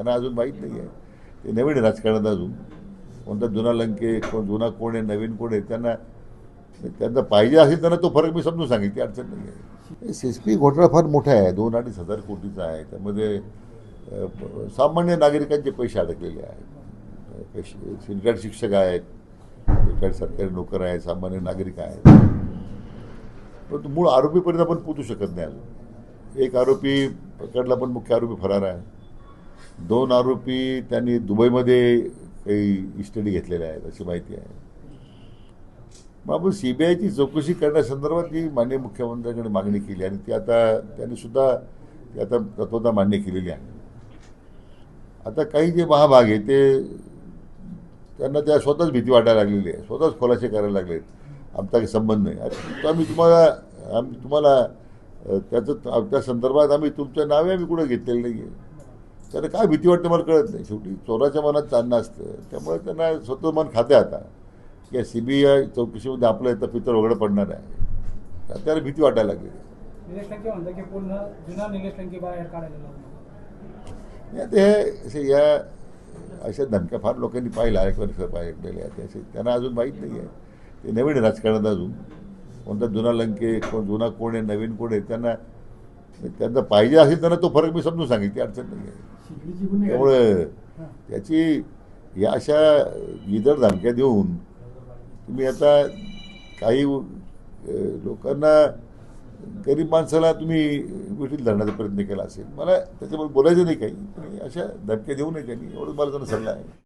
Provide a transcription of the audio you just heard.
त्यांना अजून माहीत नाही आहे. ते नवीन आहे राजकारणात अजून. कोणता जुना लंके कोण जुना कोण आहे नवीन कोण आहे त्यांना पाहिजे असेल त्यांना तो फरक मी समजून सांगेल, ती अडचण नाही आहे. SSP घोटाळा फार मोठा आहे, 2-2.5 हजार कोटीचा आहे. त्यामध्ये सामान्य नागरिकांचे पैसे अडकलेले आहेत. रिटायर्ड शिक्षक आहेत, रिटायर्ड सरकारी नोकर आहेत, सामान्य नागरिक आहेत. परंतु मूळ आरोपीपर्यंत आपण पोचू शकत नाही अजून. एक आरोपी पकडला पण मुख्य आरोपी फरार आहे. 2 आरोपी त्यांनी दुबईमध्ये काही इस्टडी घेतलेल्या आहेत अशी माहिती आहे. मग आपण CBIची चौकशी करण्यासंदर्भात ही माननीय मुख्यमंत्र्यांकडे मागणी केली आणि ती आता त्यांनी सुद्धा ती आता तत्वता मान्य केलेली आहे. आता काही जे महाभाग आहे ते त्यांना त्या स्वतःच भीती वाटायला लागलेली आहे, स्वतःच खुलासे करायला लागले आहेत. आमचा काही संबंध नाही. आता आम्ही तुम्हाला त्या संदर्भात आम्ही तुमच्या नावे आम्ही कुठं घेतलेलं नाही आहे. त्यांना काय भीती वाटते मला कळत नाही. शेवटी चोराच्या मनात चालणं असतं, त्यामुळे त्यांना स्वतः मन खाते आता की CBI चौकशीमध्ये आपलं येतं पितर वगळं पडणार आहे. त्याला भीती वाटायला लागली. या अशा धमक्या फार लोकांनी पाहिल्या ऐकलेल्या आहेत. त्यांना अजून माहीत नाही आहे. ते नवीन आहे राजकारणात अजून. कोणता जुना लंके कोण जुना कोण आहे नवीन कोण आहे त्यांना पाहिजे असेल त्यांना तो फरक मी समजून सांगेल, ती अडचण नाही आहे. त्यामुळे त्याची या अशा इतर धमक्या देऊन तुम्ही आता काही लोकांना गरीब माणसाला तुम्ही विठीत धरण्याचा प्रयत्न केला असेल. मला त्याच्यामुळे बोलायचं नाही काही, पण अशा धमक्या देऊ नये त्यांनी, एवढं मला त्यांना सल्ला आहे.